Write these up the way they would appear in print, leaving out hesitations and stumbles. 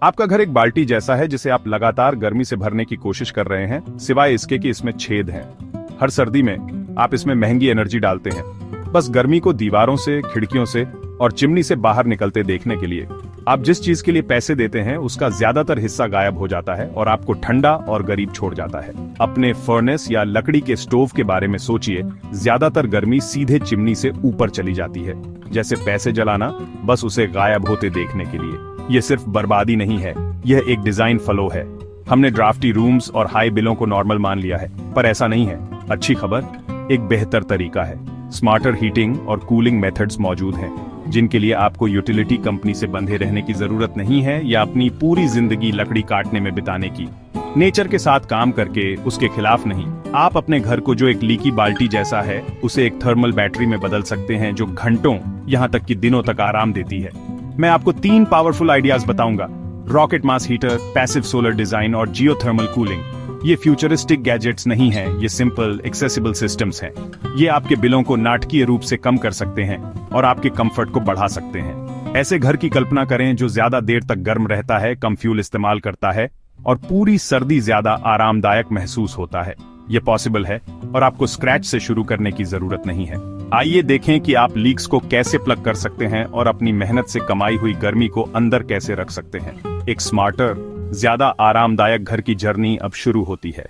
आपका घर एक बाल्टी जैसा है जिसे आप लगातार गर्मी से भरने की कोशिश कर रहे हैं, सिवाय इसके कि इसमें छेद हैं। हर सर्दी में आप इसमें महंगी एनर्जी डालते हैं, बस गर्मी को दीवारों से, खिड़कियों से और चिमनी से बाहर निकलते देखने के लिए। आप जिस चीज के लिए पैसे देते हैं उसका ज्यादातर हिस्सा गायब हो जाता है और आपको ठंडा और गरीब छोड़ जाता है। अपने फर्नेस या लकड़ी के स्टोव के बारे में सोचिए, ज्यादातर गर्मी सीधे चिमनी से ऊपर चली जाती है, जैसे पैसे जलाना, बस उसे गायब होते देखने के लिए। ये सिर्फ बर्बादी नहीं है, यह एक डिजाइन फ्लॉ है। हमने ड्राफ्टी रूम्स और हाई बिलों को नॉर्मल मान लिया है, पर ऐसा नहीं है। अच्छी खबर, एक बेहतर तरीका है। स्मार्टर हीटिंग और कूलिंग मेथड्स मौजूद हैं, जिनके लिए आपको यूटिलिटी कंपनी से बंधे रहने की जरूरत नहीं है या अपनी पूरी जिंदगी लकड़ी काटने में बिताने की। नेचर के साथ काम करके, उसके खिलाफ नहीं। आप अपने घर को जो एक लीकी बाल्टी जैसा है, उसे एक थर्मल बैटरी में बदल सकते हैं जो घंटों, यहाँ तक कि दिनों तक आराम देती है। मैं आपको 3 पावरफुल आइडियाज बताऊंगा: रॉकेट मास हीटर, पैसिव सोलर डिजाइन और जियोथर्मल कूलिंग। ये फ्यूचरिस्टिक गैजेट्स नहीं हैं, ये सिंपल, एक्सेसिबल सिस्टम्स हैं। ये आपके बिलों को नाटकीय रूप से कम कर सकते हैं और आपके कंफर्ट को बढ़ा सकते हैं। ऐसे घर की कल्पना करें जो ज्यादा देर तक गर्म रहता है, कम फ्यूल इस्तेमाल करता है और पूरी सर्दी ज्यादा आरामदायक महसूस होता है। ये पॉसिबल है और आपको स्क्रैच से शुरू करने की जरूरत नहीं है। आइए देखें कि आप लीक्स को कैसे प्लग कर सकते हैं और अपनी मेहनत से कमाई हुई गर्मी को अंदर कैसे रख सकते हैं। एक स्मार्टर, ज्यादा आरामदायक घर की जर्नी अब शुरू होती है।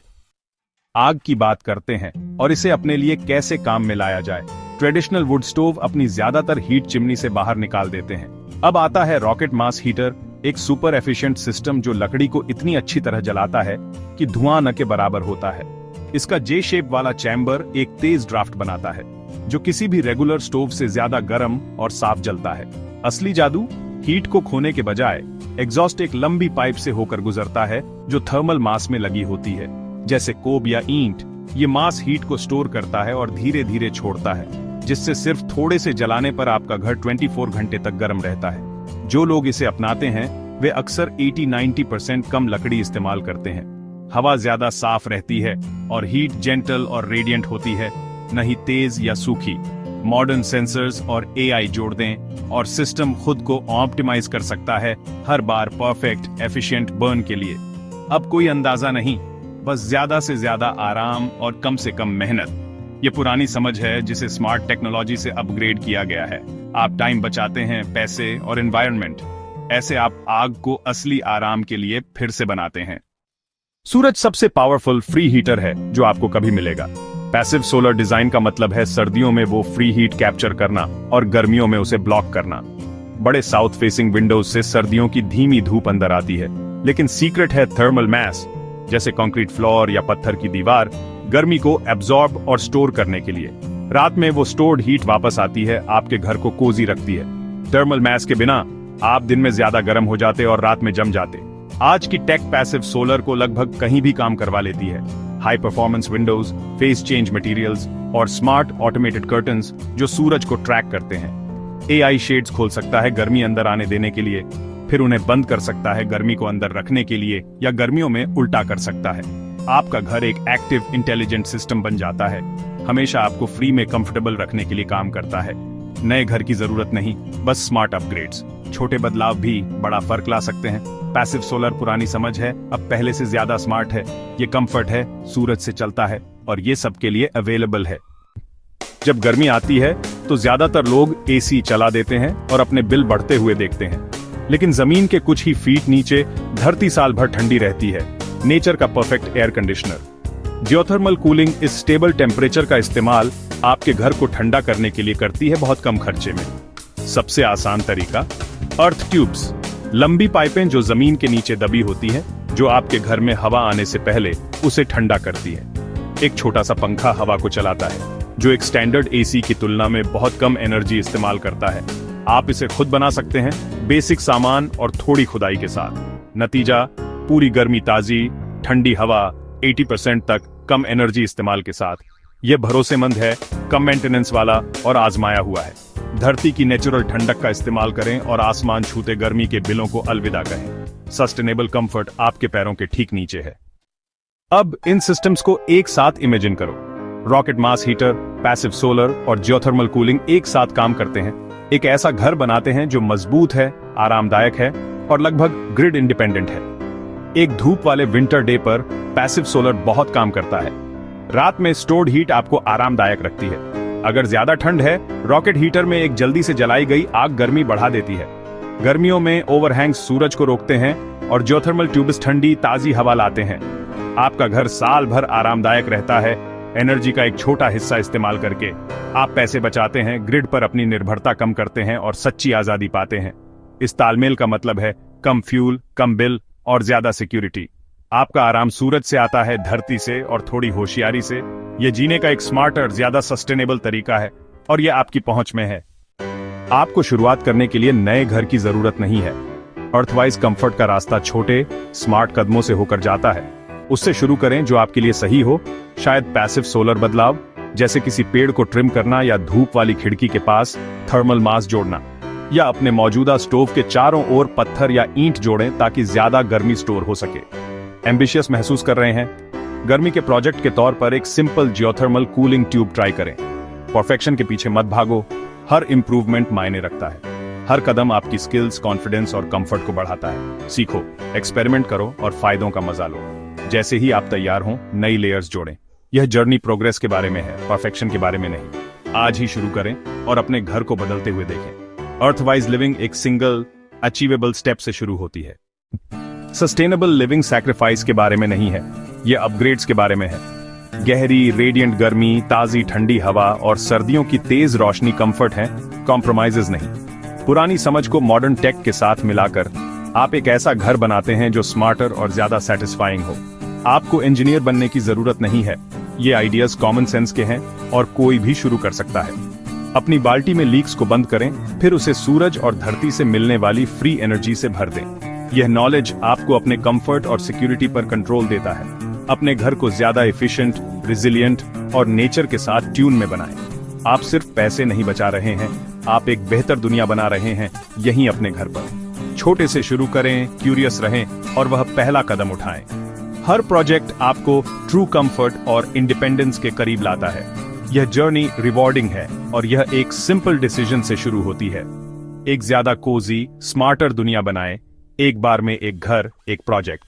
आग की बात करते हैं और इसे अपने लिए कैसे काम में लाया जाए। ट्रेडिशनल वुड स्टोव अपनी ज्यादातर हीट चिमनी से बाहर निकाल देते हैं। अब आता है रॉकेट मास हीटर, एक सुपर एफिशिएंट सिस्टम जो लकड़ी को इतनी अच्छी तरह जलाता है कि धुआं न के बराबर होता है। इसका जे शेप वाला चैम्बर एक तेज ड्राफ्ट बनाता है, जो किसी भी रेगुलर स्टोव से ज्यादा गर्म और साफ जलता है। असली जादू, हीट को खोने के बजाय एग्जॉस्ट एक लंबी पाइप से होकर गुजरता है जो थर्मल मास में लगी होती है, जैसे कोब या ईंट। ये मास हीट को स्टोर करता है और धीरे धीरे छोड़ता है, जिससे सिर्फ थोड़े से जलाने पर आपका घर 24 घंटे तक गर्म रहता है। जो लोग इसे अपनाते हैं वे अक्सर 80-90% कम लकड़ी इस्तेमाल करते हैं। हवा ज्यादा साफ रहती है और हीट जेंटल और रेडिएंट होती है, नहीं तेज या सूखी। मॉडर्न सेंसर्स और एआई जोड़ दें और सिस्टम खुद को ऑप्टिमाइज कर सकता है, हर बार परफेक्ट एफिशिएंट बर्न के लिए। अब कोई अंदाजा नहीं, बस ज्यादा से ज्यादा आराम और कम से कम मेहनत। ये पुरानी समझ है जिसे स्मार्ट टेक्नोलॉजी से अपग्रेड किया गया है। आप टाइम बचाते हैं, पैसे और एनवायरनमेंट। ऐसे आप आग को असली आराम के लिए फिर से बनाते हैं। सूरज सबसे पावरफुल फ्री हीटर है जो आपको कभी मिलेगा। पैसिव सोलर डिजाइन का मतलब है सर्दियों में वो फ्री हीट कैप्चर करना और गर्मियों में उसे ब्लॉक करना। बड़े साउथ फेसिंग विंडोज से सर्दियों की धीमी धूप अंदर आती है, लेकिन सीक्रेट है थर्मल मैस, जैसे कंक्रीट फ्लोर या पत्थर की दीवार, गर्मी को एब्जॉर्ब और स्टोर करने के लिए। रात में वो स्टोर्ड हीट वापस आती है, आपके घर को कोजी रखती है। थर्मल मैस के बिना आप दिन में ज्यादा गर्म हो जाते और रात में जम जाते। आज की टेक पैसिव सोलर को लगभग कहीं भी काम करवा लेती है। High performance Windows, face change materials और स्मार्ट ऑटोमेटेड कर्टन्स जो सूरज को ट्रैक करते हैं। एआई शेड्स खोल सकता है गर्मी अंदर आने देने के लिए, फिर उन्हें बंद कर सकता है गर्मी को अंदर रखने के लिए, या गर्मियों में उल्टा कर सकता है। आपका घर एक एक्टिव इंटेलिजेंट सिस्टम बन जाता है, हमेशा आपको फ्री में कंफर्टेबल रखने के लिए काम करता है। नए घर की जरूरत नहीं, बस स्मार्ट अपग्रेड्स। छोटे बदलाव भी बड़ा फर्क ला सकते हैं। पैसिव सोलर पुरानी समझ है, अब पहले से ज्यादा स्मार्ट है। ये कंफर्ट है, सूरज से चलता है और ये सबके लिए अवेलेबल है। जब गर्मी आती है तो ज्यादातर लोग एसी चला देते हैं और अपने बिल बढ़ते हुए देखते हैं, लेकिन जमीन के कुछ ही फीट नीचे धरती साल भर ठंडी रहती है। नेचर का perfect air conditioner. Geothermal cooling इस स्टेबल टेम्परेचर का इस्तेमाल आपके घर को ठंडा करने के लिए करती है, बहुत कम खर्चे में। सबसे आसान तरीका, अर्थ ट्यूब्स, लंबी पाइपें जो जमीन के नीचे दबी होती हैं, जो आपके घर में हवा आने से पहले उसे ठंडा करती है। एक छोटा सा पंखा हवा को चलाता है, जो एक स्टैंडर्ड एसी की तुलना में बहुत कम एनर्जी इस्तेमाल करता है। आप इसे खुद बना सकते हैं, बेसिक सामान और थोड़ी खुदाई के साथ। नतीजा, पूरी गर्मी ताजी, ठंडी हवा, 80% तक कम एनर्जी इस्तेमाल के साथ। यह भरोसेमंद है, कम मेंटेनेंस वाला और आजमाया हुआ है। धरती की नेचुरल ठंडक का इस्तेमाल करें और आसमान छूते गर्मी के बिलों को अलविदा कहें। सस्टेनेबल कंफर्ट आपके पैरों के ठीक नीचे है। अब इन सिस्टम्स को एक साथ इमेजिन करो। रॉकेट मास हीटर, पैसिव सोलर और जियोथर्मल कूलिंग एक साथ काम करते हैं, एक ऐसा घर बनाते हैं जो मजबूत है, आरामदायक है और लगभग ग्रिड इंडिपेंडेंट है। एक धूप वाले विंटर डे पर पैसिव सोलर बहुत काम करता है। रात में स्टोर्ड हीट आपको आरामदायक रखती है। अगर ज्यादा ठंड है, रॉकेट हीटर में एक जल्दी से जलाई गई आग गर्मी बढ़ा देती है। गर्मियों में ओवरहैंग सूरज को रोकते हैं और जियोथर्मल ट्यूब्स ठंडी ताजी हवा लाते हैं। आपका घर साल भर आरामदायक रहता है। एनर्जी का एक छोटा हिस्सा इस्तेमाल करके आप पैसे बचाते हैं, ग्रिड पर अपनी निर्भरता कम करते हैं और सच्ची आजादी पाते हैं। इस तालमेल का मतलब है कम फ्यूल, कम बिल और ज्यादा सिक्योरिटी। आपका आराम सूरज से आता है, धरती से और थोड़ी होशियारी से। यह जीने का एक स्मार्टर, ज्यादा सस्टेनेबल तरीका है और यह आपकी पहुंच में है। आपको शुरुआत करने के लिए नए घर की जरूरत नहीं है। अर्थवाइज कंफर्ट का रास्ता छोटे, स्मार्ट कदमों से होकर जाता है। उससे शुरू करें जो आपके लिए सही हो। शायद पैसिव सोलर बदलाव, जैसे किसी पेड़ को ट्रिम करना या धूप वाली खिड़की के पास थर्मल मास जोड़ना, या अपने मौजूदा स्टोव के चारों ओर पत्थर या ईंट जोड़ें ताकि ज्यादा गर्मी स्टोर हो सके। एम्बिशियस महसूस कर रहे हैं? गर्मी के प्रोजेक्ट के तौर पर एक simple geothermal cooling tube try करें। परफेक्शन के पीछे मत भागो, हर इंप्रूवमेंट मायने रखता है। हर कदम आपकी स्किल्स, कॉन्फिडेंस और कंफर्ट को बढ़ाता है। सीखो, एक्सपेरिमेंट करो और फायदों का मजा लो। जैसे ही आप तैयार हों, नई लेयर्स जोड़ें। यह जर्नी प्रोग्रेस के बारे में है, परफेक्शन के बारे में नहीं। आज ही शुरू करें और अपने घर को बदलते हुए देखें। अर्थवाइज लिविंग एक सिंगल अचीवेबल स्टेप से शुरू होती है। सस्टेनेबल लिविंग सैक्रिफाइस के बारे में नहीं है, यह अपग्रेड्स के बारे में है। गहरी रेडिएंट गर्मी, ताजी ठंडी हवा और सर्दियों की तेज रोशनी कंफर्ट है, कॉम्प्रोमाइजेज नहीं। पुरानी समझ को मॉडर्न टेक के साथ मिलाकर आप एक ऐसा घर बनाते हैं जो स्मार्टर और ज्यादा सेटिस्फाइंग हो। आपको इंजीनियर बनने की जरूरत नहीं है। ये आइडियाज कॉमन सेंस के हैं और कोई भी शुरू कर सकता है। अपनी बाल्टी में लीक्स को बंद करें, फिर उसे सूरज और धरती से मिलने वाली फ्री एनर्जी से भर दें। यह नॉलेज आपको अपने कंफर्ट और सिक्योरिटी पर कंट्रोल देता है। अपने घर को ज्यादा एफिशिएंट, रिजिलियंट और नेचर के साथ ट्यून में बनाएं। आप सिर्फ पैसे नहीं बचा रहे हैं, आप एक बेहतर दुनिया बना रहे हैं, यहीं अपने घर पर। छोटे से शुरू करें, क्यूरियस रहें और वह पहला कदम उठाएं। हर प्रोजेक्ट आपको ट्रू कंफर्ट और इंडिपेंडेंस के करीब लाता है। यह जर्नी रिवॉर्डिंग है और यह एक सिंपल डिसीजन से शुरू होती है। एक ज्यादा कोजी, स्मार्टर दुनिया बनाएं, एक बार में एक घर, एक प्रोजेक्ट।